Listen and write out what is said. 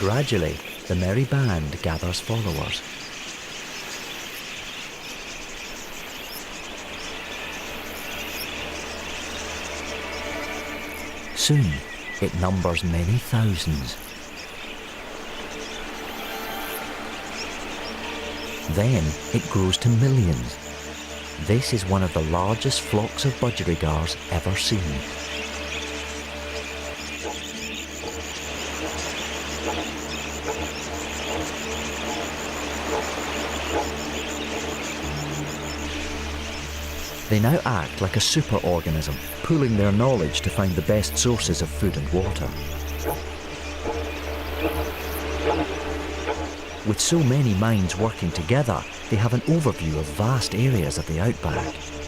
Gradually, the merry band gathers followers. Soon, it numbers many thousands. Then it grows to millions. This is one of the largest flocks of budgerigars ever seen. They now act like a superorganism, pooling their knowledge to find the best sources of food and water. With so many minds working together, they have an overview of vast areas of the outback.